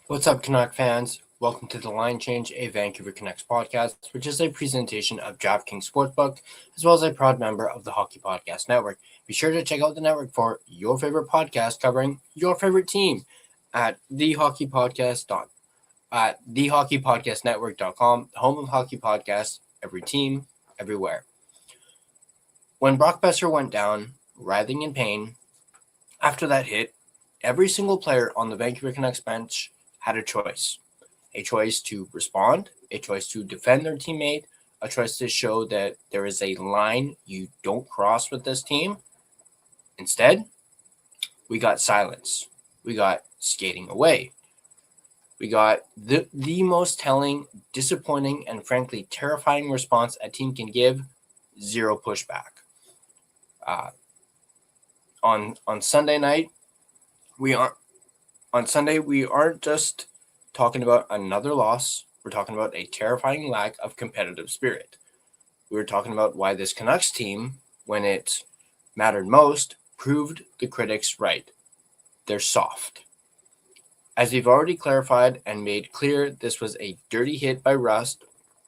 What's up, Canuck fans? Welcome to The Line Change, a Vancouver Canucks podcast, which is a presentation of DraftKings Sportsbook, as well as a proud member of the Hockey Podcast Network. Be sure to check out the network for your favorite podcast covering your favorite team at thehockeypodcastnetwork.com, the home of hockey podcasts, every team, everywhere. When Brock Boeser went down, writhing in pain, after that hit, every single player on the Vancouver Canucks bench had a choice to respond, a choice to defend their teammate, a choice to show that there is a line you don't cross with this team. Instead, we got silence. We got skating away. We got the most telling, disappointing, and frankly terrifying response a team can give: zero pushback. On Sunday night, we aren't just talking about another loss. We're talking about a terrifying lack of competitive spirit. We're talking about why this Canucks team, when it mattered most, proved the critics right. They're soft. As we've already clarified and made clear, this was a dirty hit by Rust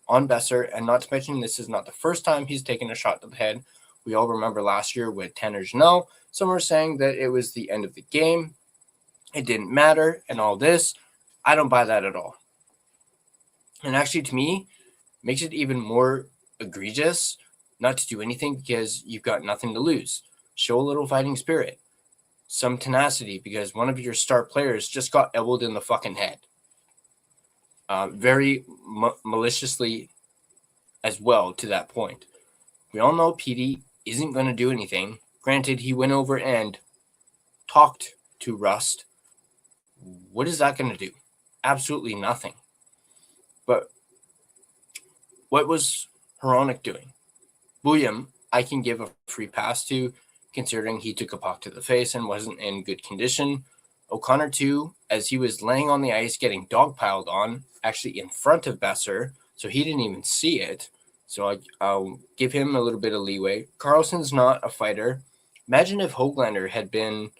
on Boeser, and not to mention this is not the first time he's taken a shot to the head. We all remember last year with Tanner Janelle. Some were saying that it was the end of the game. It didn't matter and all this. I don't buy that at all. And actually, to me, makes it even more egregious not to do anything because you've got nothing to lose. Show a little fighting spirit, some tenacity, because one of your star players just got elbowed in the fucking head. Very maliciously as well to that point. We all know Petey isn't going to do anything. Granted, he went over and talked to Rust. What is that going to do? Absolutely nothing. But what was Hronek doing? William, I can give a free pass to, considering he took a puck to the face and wasn't in good condition. O'Connor, too, as he was laying on the ice getting dogpiled on, actually in front of Boeser, so he didn't even see it. So I'll give him a little bit of leeway. Carlson's not a fighter. Imagine if Höglander had been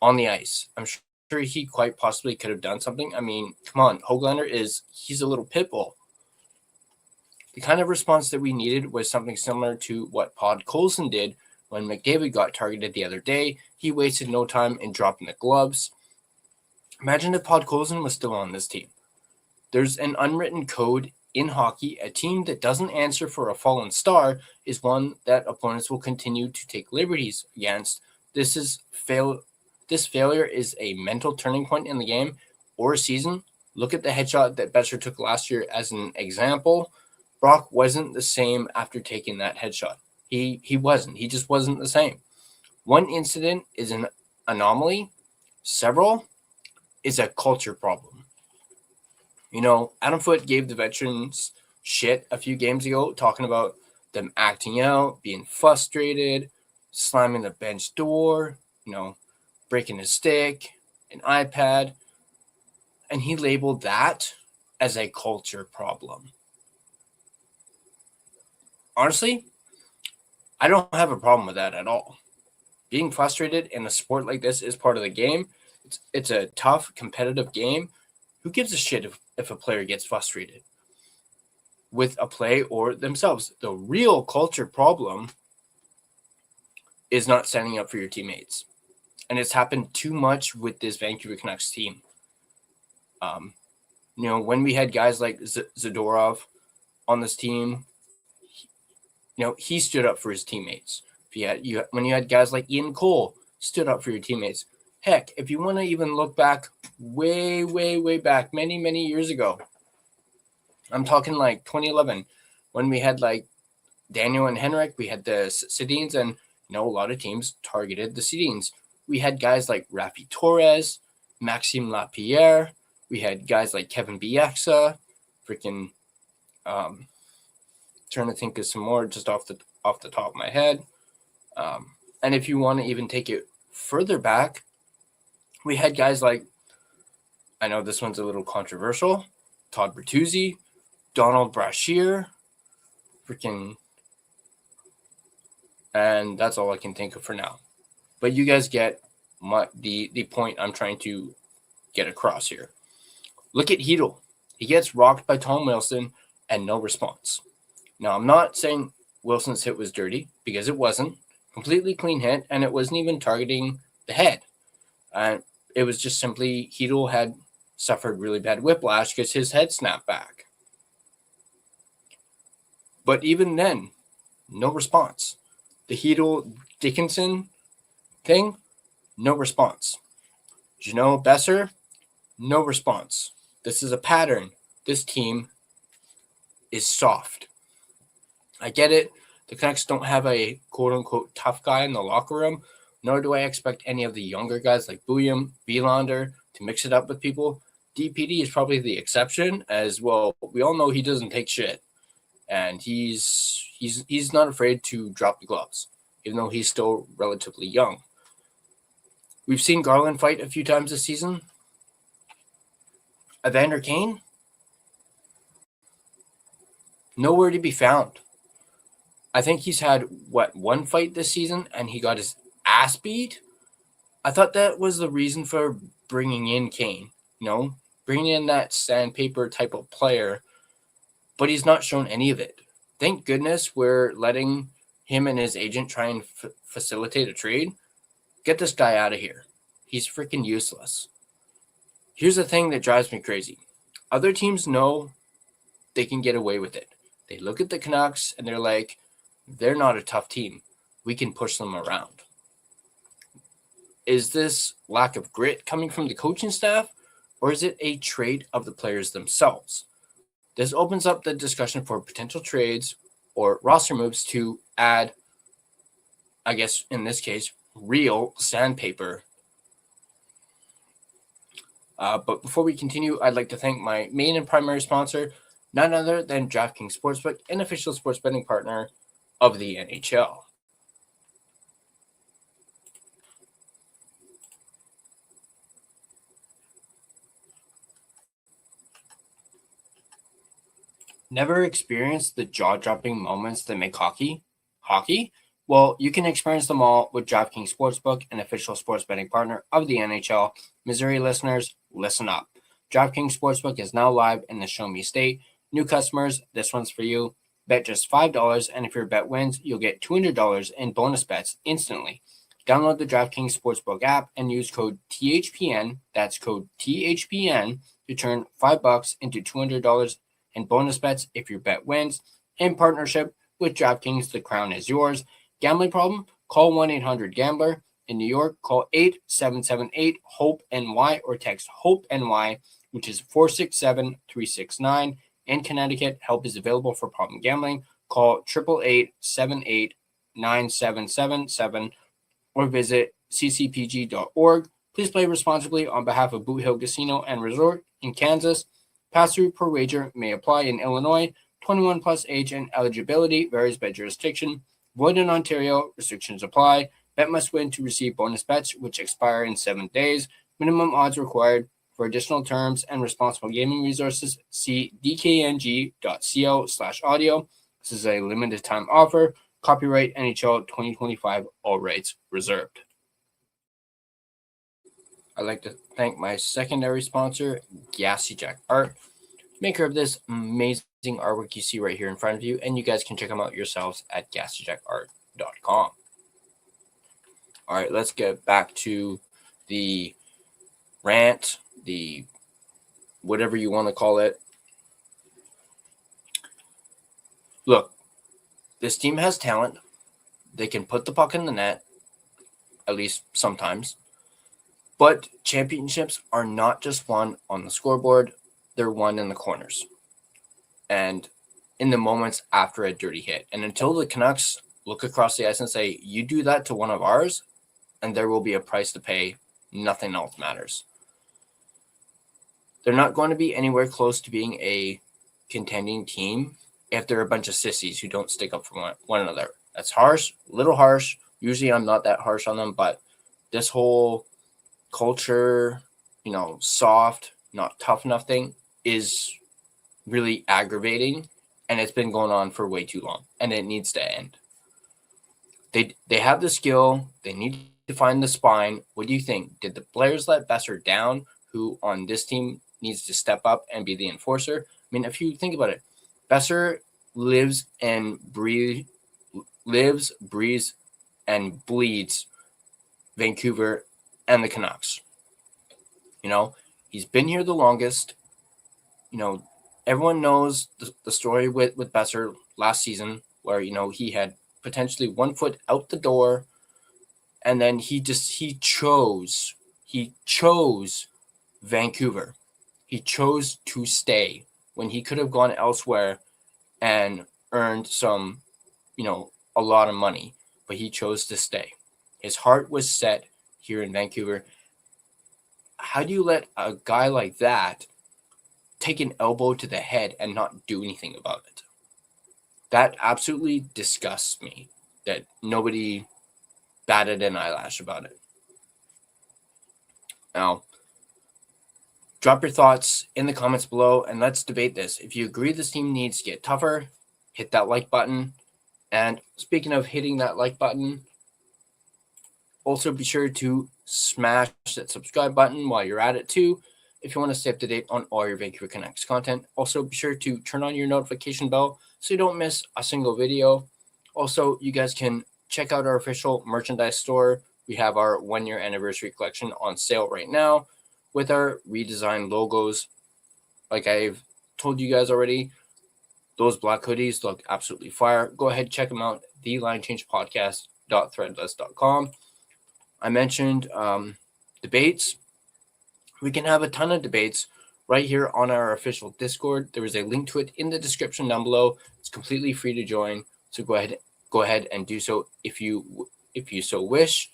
on the ice. I'm sure he quite possibly could have done something. I mean, come on, Höglander he's a little pit bull. The kind of response that we needed was something similar to what Podkolzin did when McDavid got targeted the other day. He wasted no time in dropping the gloves. Imagine if Podkolzin was still on this team. There's an unwritten code in hockey. A team that doesn't answer for a fallen star is one that opponents will continue to take liberties against. This failure is a mental turning point in the game or season. Look at the headshot that Boeser took last year as an example. Brock wasn't the same after taking that headshot. He wasn't. He just wasn't the same. One incident is an anomaly. Several is a culture problem. You know, Adam Foote gave the veterans shit a few games ago, talking about them acting out, being frustrated, slamming the bench door, breaking a stick, an iPad, and he labeled that as a culture problem. Honestly, I don't have a problem with that at all. Being frustrated in a sport like this is part of the game. It's a tough, competitive game. Who gives a shit if a player gets frustrated with a play or themselves? The real culture problem is not standing up for your teammates. And it's happened too much with this Vancouver Canucks team. When we had guys like Zadorov on this team, he stood up for his teammates. When you had guys like Ian Cole stood up for your teammates. Heck, if you want to even look back way, way, way back, many, many years ago, I'm talking like 2011, when we had like Daniel and Henrik, we had the Sedins, and a lot of teams targeted the Sedins. We had guys like Rafi Torres, Maxime Lapierre. We had guys like Kevin Bieksa, trying to think of some more just off the top of my head. And if you want to even take it further back, we had guys like, I know this one's a little controversial, Todd Bertuzzi, Donald Brashear, and that's all I can think of for now. But you guys get the point I'm trying to get across here. Look at Hedl. He gets rocked by Tom Wilson and no response. Now, I'm not saying Wilson's hit was dirty, because it wasn't. Completely clean hit, and it wasn't even targeting the head. It was just simply Hedl had suffered really bad whiplash because his head snapped back. But even then, no response. The Hedl Dickinson thing, no response. Jeannot Boeser, no response. This is a pattern. This team is soft. I get it. The Canucks don't have a quote-unquote tough guy in the locker room, nor do I expect any of the younger guys like Bouillon, Wielander to mix it up with people. DPD is probably the exception, as well. We all know he doesn't take shit, and he's not afraid to drop the gloves, even though he's still relatively young. We've seen Garland fight a few times this season. Evander Kane, nowhere to be found. I think he's had, one fight this season, and he got his ass beat? I thought that was the reason for bringing in Kane, bringing in that sandpaper type of player, but he's not shown any of it. Thank goodness we're letting him and his agent try and facilitate a trade. Get this guy out of here. He's freaking useless. Here's the thing that drives me crazy. Other teams know they can get away with it. They look at the Canucks and they're like, they're not a tough team. We can push them around. Is this lack of grit coming from the coaching staff, or is it a trait of the players themselves? This opens up the discussion for potential trades or roster moves to add, I guess in this case, real sandpaper. But before we continue, I'd like to thank my main and primary sponsor, none other than DraftKings Sportsbook, an official sports betting partner of the NHL. Never experienced the jaw-dropping moments that make hockey? Hockey? Well, you can experience them all with DraftKings Sportsbook, an official sports betting partner of the NHL. Missouri listeners, listen up. DraftKings Sportsbook is now live in the Show Me State. New customers, this one's for you. Bet just $5, and if your bet wins, you'll get $200 in bonus bets instantly. Download the DraftKings Sportsbook app and use code THPN, that's code THPN, to turn $5 into $200 in bonus bets if your bet wins. In partnership with DraftKings, the crown is yours. Gambling problem? Call 1-800-GAMBLER. In New York, call 8778-HOPE-NY or text HOPE-NY, which is 467-369. In Connecticut, help is available for problem gambling. Call 888-78-9777 or visit ccpg.org. Please play responsibly on behalf of Boot Hill Casino and Resort in Kansas. Pass-through per wager may apply in Illinois. 21 plus age and eligibility varies by jurisdiction. Void in Ontario. Restrictions apply. Bet must win to receive bonus bets, which expire in 7 days. Minimum odds required. For additional terms and responsible gaming resources, see dkng.co/audio. This is a limited time offer. Copyright NHL 2025. All rights reserved. I'd like to thank my secondary sponsor, Gassy Jack Art, maker of this amazing artwork you see right here in front of you, and you guys can check them out yourselves at gassyjackart.com. All right, let's get back to the rant, the whatever you want to call it. Look, this team has talent. They can put the puck in the net, at least sometimes. But championships are not just won on the scoreboard. They're won in the corners and in the moments after a dirty hit. And until the Canucks look across the ice and say, you do that to one of ours, and there will be a price to pay, nothing else matters. They're not going to be anywhere close to being a contending team if they're a bunch of sissies who don't stick up for one another. That's harsh, a little harsh. Usually I'm not that harsh on them, but this whole culture, soft, not tough enough thing is really aggravating, and it's been going on for way too long, and it needs to end. They have the skill. They need to find the spine. What do you think? Did the players let Boeser down, who on this team needs to step up and be the enforcer. I mean, if you think about it, Boeser lives, breathes, and bleeds Vancouver and the Canucks. He's been here the longest. Everyone knows the story with Boeser last season, where he had potentially 1 foot out the door, and then he chose Vancouver. He chose to stay when he could have gone elsewhere and earned a lot of money, but he chose to stay. His heart was set here in Vancouver. How do you let a guy like that take an elbow to the head and not do anything about it? That absolutely disgusts me that nobody batted an eyelash about it. Now, drop your thoughts in the comments below and let's debate this. If you agree this team needs to get tougher, hit that like button. And speaking of hitting that like button, also be sure to smash that subscribe button while you're at it too, if you want to stay up to date on all your Vancouver Canucks content. Also, be sure to turn on your notification bell so you don't miss a single video. Also, you guys can check out our official merchandise store. We have our 1-year anniversary collection on sale right now with our redesigned logos. Like I've told you guys already, those black hoodies look absolutely fire. Go ahead, check them out, thelinechangepodcast.threadless.com. I mentioned debates. We can have a ton of debates right here on our official Discord. There is a link to it in the description down below. It's completely free to join, so go ahead and do so if you so wish.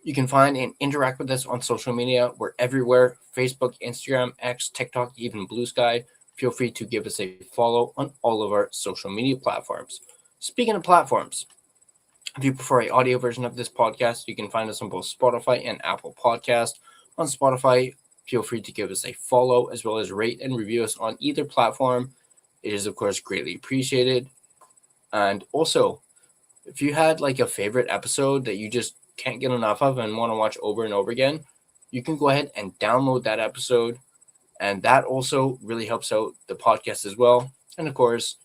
You can find and interact with us on social media. We're everywhere: Facebook, Instagram, X, TikTok, even Blue Sky. Feel free to give us a follow on all of our social media platforms. Speaking of platforms, if you prefer an audio version of this podcast, you can find us on both Spotify and Apple Podcast. On Spotify, feel free to give us a follow as well as rate and review us on either platform. It is, of course, greatly appreciated. And also, if you had like a favorite episode that you just can't get enough of and want to watch over and over again, you can go ahead and download that episode. And that also really helps out the podcast as well. And of course,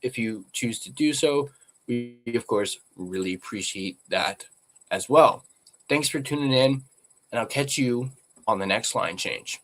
if you choose to do so, we of course really appreciate that as well. Thanks for tuning in, and I'll catch you on the next line change.